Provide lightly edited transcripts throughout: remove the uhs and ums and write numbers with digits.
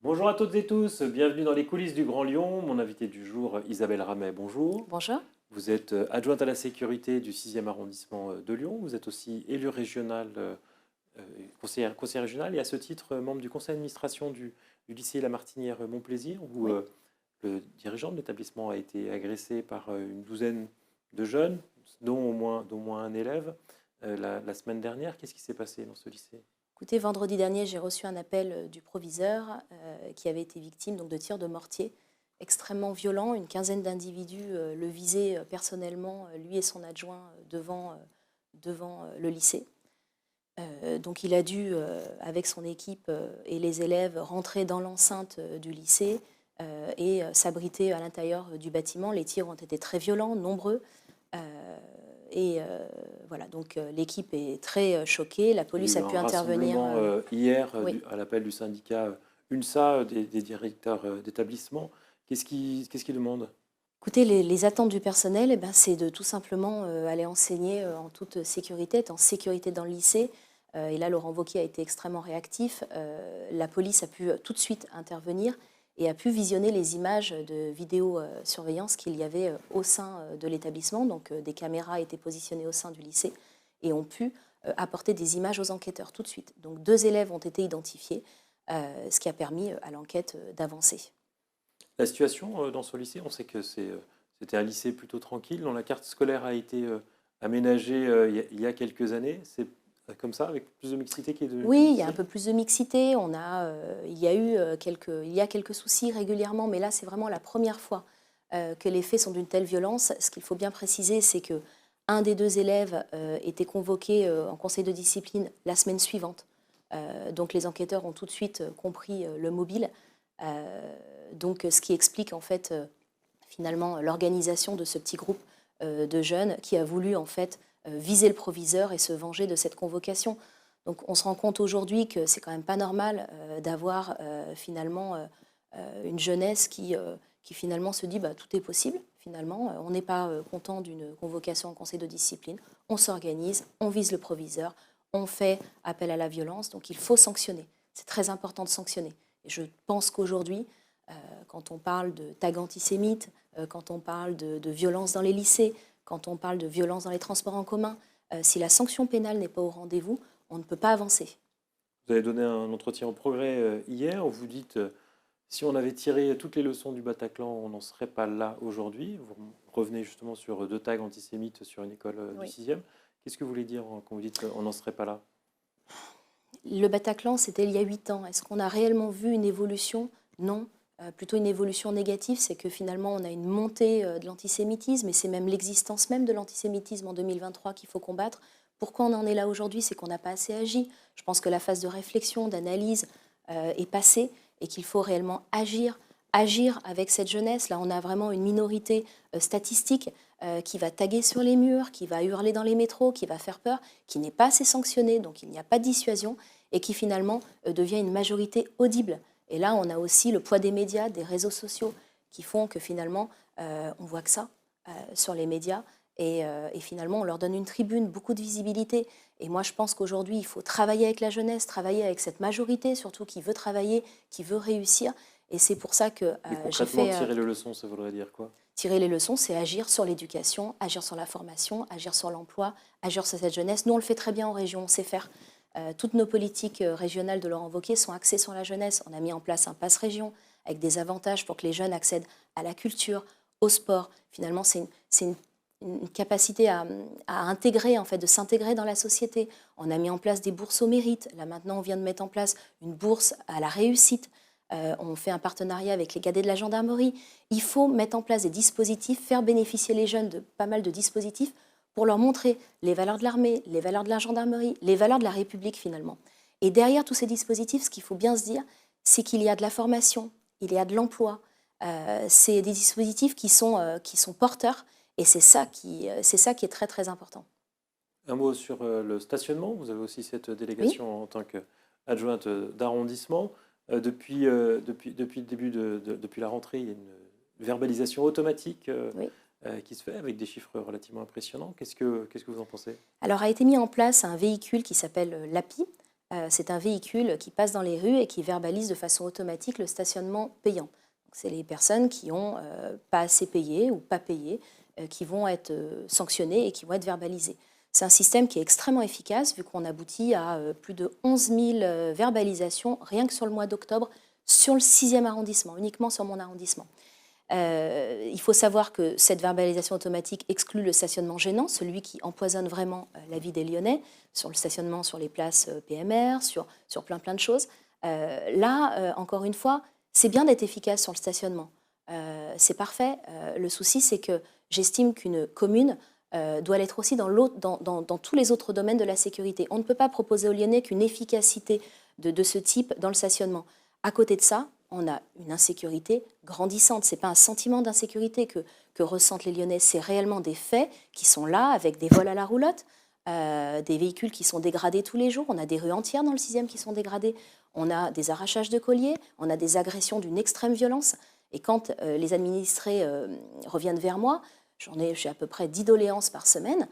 Bonjour à toutes et tous, bienvenue dans les coulisses du Grand Lyon. Mon invité du jour, Isabelle Ramet, bonjour. Bonjour. Vous êtes adjointe à la sécurité du 6e arrondissement de Lyon. Vous êtes aussi élue régionale, conseillère régionale et à ce titre membre du conseil d'administration du lycée La Martinière Montplaisir où Oui. le dirigeant de l'établissement a été agressé par une douzaine de jeunes, dont au moins un élève, la semaine dernière. Qu'est-ce qui s'est passé dans ce lycée? Écoutez, vendredi dernier, j'ai reçu un appel du proviseur qui avait été victime donc, de tirs de mortier extrêmement violents. Une quinzaine d'individus le visaient personnellement, lui et son adjoint, devant le lycée. Donc il a dû, avec son équipe et les élèves, rentrer dans l'enceinte du lycée et s'abriter à l'intérieur du bâtiment. Les tirs ont été très violents, nombreux. Euh, voilà, donc l'équipe est très choquée. La Il y a police eu a un pu intervenir. rassemblement hier Oui. à l'appel du syndicat UNSA des directeurs d'établissement. Qu'est-ce qu'ils demandent? Écoutez, les attentes du personnel, eh ben, c'est de tout simplement aller enseigner en toute sécurité, être en sécurité dans le lycée. Et là, Laurent Wauquiez a été extrêmement réactif. La police a pu tout de suite intervenir et a pu visionner les images de vidéosurveillance qu'il y avait au sein de l'établissement. Donc, des caméras étaient positionnées au sein du lycée et ont pu apporter des images aux enquêteurs tout de suite. Donc, 2 élèves ont été identifiés, ce qui a permis à l'enquête d'avancer. La situation dans ce lycée, on sait que c'était un lycée plutôt tranquille, dont la carte scolaire a été aménagée il y a quelques années. C'est comme ça, avec plus de mixité qui est de Oui, il y a un difficile. peu plus de mixité. Il y a eu quelques soucis régulièrement, mais là, c'est vraiment la première fois que les faits sont d'une telle violence. Ce qu'il faut bien préciser, c'est que un des 2 élèves était convoqué en conseil de discipline la semaine suivante. Donc, les enquêteurs ont tout de suite compris le mobile. Donc, ce qui explique en fait finalement l'organisation de ce petit groupe de jeunes qui a voulu en fait viser le proviseur et se venger de cette convocation. Donc on se rend compte aujourd'hui que c'est quand même pas normal d'avoir finalement une jeunesse qui finalement se dit bah, tout est possible. Finalement, on n'est pas content d'une convocation en conseil de discipline. On s'organise, on vise le proviseur, on fait appel à la violence. Donc il faut sanctionner. C'est très important de sanctionner. Et je pense qu'aujourd'hui, quand on parle de tags antisémites, quand on parle de violence dans les lycées, quand on parle de violence dans les transports en commun, si la sanction pénale n'est pas au rendez-vous, on ne peut pas avancer. Vous avez donné un entretien au Progrès hier où vous dites si on avait tiré toutes les leçons du Bataclan, on n'en serait pas là aujourd'hui. Vous revenez justement sur 2 tags antisémites sur une école du Oui. 6e. Qu'est-ce que vous voulez dire quand vous dites on n'en serait pas là? Le Bataclan, c'était il y a 8 ans. Est-ce qu'on a réellement vu une évolution? Non. Plutôt une évolution négative, c'est que finalement on a une montée de l'antisémitisme et c'est même l'existence même de l'antisémitisme en 2023 qu'il faut combattre. Pourquoi on en est là aujourd'hui? C'est qu'on n'a pas assez agi. Je pense que la phase de réflexion, d'analyse est passée et qu'il faut réellement agir avec cette jeunesse. Là, on a vraiment une minorité statistique qui va taguer sur les murs, qui va hurler dans les métros, qui va faire peur, qui n'est pas assez sanctionnée, donc il n'y a pas de dissuasion et qui finalement devient une majorité audible. Et là, on a aussi le poids des médias, des réseaux sociaux, qui font que finalement, on voit que ça sur les médias. Et finalement, on leur donne une tribune, beaucoup de visibilité. Et moi, je pense qu'aujourd'hui, il faut travailler avec la jeunesse, travailler avec cette majorité, surtout qui veut travailler, qui veut réussir. Et c'est pour ça que Et j'ai concrètement, fait tirer les leçons, ça voudrait dire quoi? tirer les leçons, c'est agir sur l'éducation, agir sur la formation, agir sur l'emploi, agir sur cette jeunesse. Nous, on le fait très bien en région, on sait faire. Toutes nos politiques régionales de Laurent Wauquiez sont axées sur la jeunesse. On a mis en place un pass région avec des avantages pour que les jeunes accèdent à la culture, au sport. Finalement, c'est une capacité à intégrer, en fait, de s'intégrer dans la société. On a mis en place des bourses au mérite. Là, maintenant, on vient de mettre en place une bourse à la réussite. On fait un partenariat avec les cadets de la gendarmerie. Il faut mettre en place des dispositifs, faire bénéficier les jeunes de pas mal de dispositifs pour leur montrer les valeurs de l'armée, les valeurs de la gendarmerie, les valeurs de la République finalement. Et derrière tous ces dispositifs, ce qu'il faut bien se dire, c'est qu'il y a de la formation, il y a de l'emploi. C'est des dispositifs qui sont porteurs et c'est ça qui est très très important. Un mot sur le stationnement. Vous avez aussi cette Oui, délégation en tant qu'adjointe d'arrondissement. Depuis le début depuis la rentrée, il y a une verbalisation automatique oui. qui se fait avec des chiffres relativement impressionnants. Qu'est-ce que vous en pensez? Alors a été mis en place un véhicule qui s'appelle l'API, c'est un véhicule qui passe dans les rues et qui verbalise de façon automatique le stationnement payant. C'est les personnes qui ont pas assez payé ou pas payé qui vont être sanctionnées et qui vont être verbalisées. C'est un système qui est extrêmement efficace vu qu'on aboutit à plus de 11 000 verbalisations rien que sur le mois d'octobre sur le 6e arrondissement, uniquement sur mon arrondissement. Il faut savoir que cette verbalisation automatique exclut le stationnement gênant, celui qui empoisonne vraiment la vie des Lyonnais, sur le stationnement sur les places PMR, sur plein de choses. Encore une fois, c'est bien d'être efficace sur le stationnement. C'est parfait. Le souci, c'est que j'estime qu'une commune doit l'être aussi dans tous les autres domaines de la sécurité. On ne peut pas proposer aux Lyonnais qu'une efficacité de ce type dans le stationnement. À côté de ça, on a une insécurité grandissante. Ce n'est pas un sentiment d'insécurité que ressentent les Lyonnais, c'est réellement des faits qui sont là, avec des vols à la roulotte, des véhicules qui sont dégradés tous les jours. On a des rues entières dans le 6e qui sont dégradées. On a des arrachages de colliers, on a des agressions d'une extrême violence. Et quand les administrés reviennent vers moi, j'ai à peu près 10 doléances par semaine.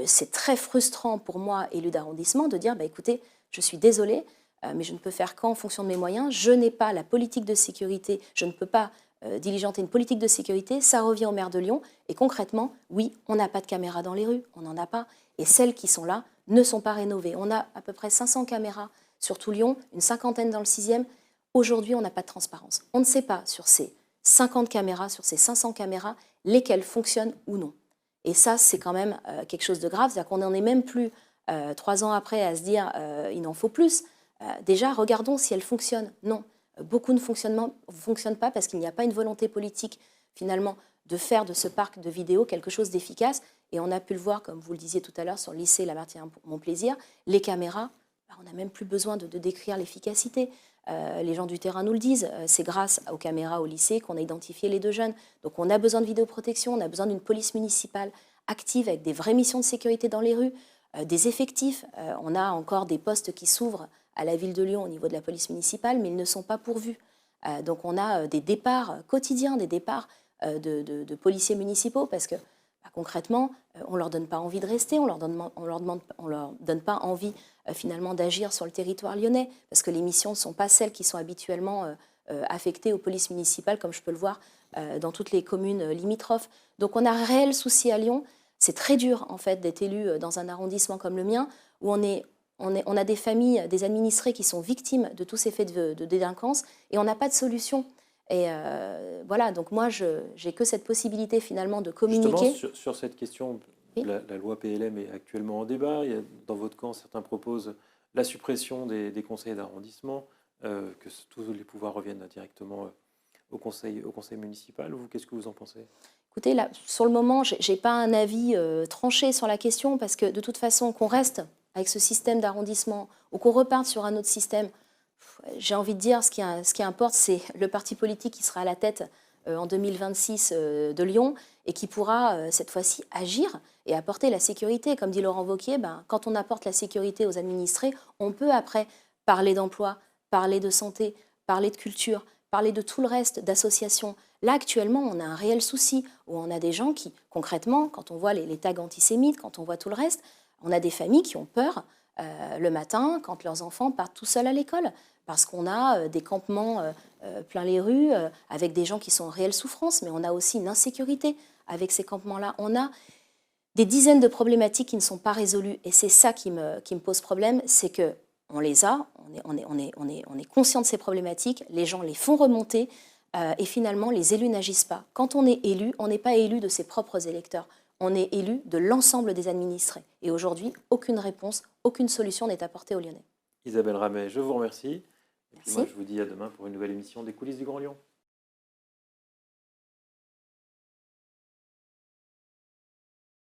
C'est très frustrant pour moi, élu d'arrondissement, de dire écoutez, je suis désolée, mais je ne peux faire qu'en fonction de mes moyens. Je n'ai pas la politique de sécurité, je ne peux pas diligenter une politique de sécurité. Ça revient au maire de Lyon. Et concrètement, oui, on n'a pas de caméras dans les rues, on n'en a pas. Et celles qui sont là ne sont pas rénovées. On a à peu près 500 caméras sur tout Lyon, une cinquantaine dans le 6e. Aujourd'hui, on n'a pas de transparence. On ne sait pas sur ces 50 caméras, sur ces 500 caméras, lesquelles fonctionnent ou non. Et ça, c'est quand même quelque chose de grave. C'est-à-dire qu'on n'en est même plus 3 ans après à se dire il en faut plus. Déjà, regardons si elles fonctionnent. Non, beaucoup ne fonctionnent pas parce qu'il n'y a pas une volonté politique, finalement, de faire de ce parc de vidéos quelque chose d'efficace. Et on a pu le voir, comme vous le disiez tout à l'heure, sur le lycée La Martinière-Montplaisir, les caméras, on n'a même plus besoin de décrire l'efficacité. Les gens du terrain nous le disent, c'est grâce aux caméras au lycée qu'on a identifié les 2 jeunes. Donc on a besoin de vidéoprotection, on a besoin d'une police municipale active avec des vraies missions de sécurité dans les rues, des effectifs. On a encore des postes qui s'ouvrent à la ville de Lyon au niveau de la police municipale, mais ils ne sont pas pourvus. Donc on a des départs quotidiens, des départs de policiers municipaux, parce que concrètement, on ne leur donne pas envie de rester, on ne leur donne pas envie finalement d'agir sur le territoire lyonnais, parce que les missions ne sont pas celles qui sont habituellement affectées aux polices municipales, comme je peux le voir dans toutes les communes limitrophes. Donc on a un réel souci à Lyon. C'est très dur en fait d'être élu dans un arrondissement comme le mien, où on a des familles, des administrés qui sont victimes de tous ces faits de délinquance, et on n'a pas de solution. Et voilà, donc moi, j'ai que cette possibilité finalement de communiquer. Justement, sur cette question, oui. la loi PLM est actuellement en débat. Dans votre camp, certains proposent la suppression des conseils d'arrondissement, que tous les pouvoirs reviennent directement au conseil municipal. Vous, qu'est-ce que vous en pensez ? Écoutez, là, sur le moment, je n'ai pas un avis tranché sur la question, parce que de toute façon, qu'on reste avec ce système d'arrondissement ou qu'on reparte sur un autre système, j'ai envie de dire, ce qui importe, c'est le parti politique qui sera à la tête en 2026 de Lyon et qui pourra cette fois-ci agir et apporter la sécurité. Comme dit Laurent Wauquiez, quand on apporte la sécurité aux administrés, on peut après parler d'emploi, parler de santé, parler de culture, parler de tout le reste, d'associations. Là, actuellement, on a un réel souci où on a des gens qui, concrètement, quand on voit les tags antisémites, quand on voit tout le reste, on a des familles qui ont peur le matin quand leurs enfants partent tout seuls à l'école, parce qu'on a des campements plein les rues avec des gens qui sont en réelle souffrance, mais on a aussi une insécurité avec ces campements-là. On a des dizaines de problématiques qui ne sont pas résolues, et c'est ça qui me pose problème, c'est que on les a, on est conscient de ces problématiques, les gens les font remonter, et finalement les élus n'agissent pas. Quand on est élu, on n'est pas élu de ses propres électeurs, on est élu de l'ensemble des administrés. Et aujourd'hui, aucune réponse, aucune solution n'est apportée aux Lyonnais. Isabelle Ramet, je vous remercie. Et puis Merci. moi, je vous dis à demain pour une nouvelle émission des coulisses du Grand Lyon.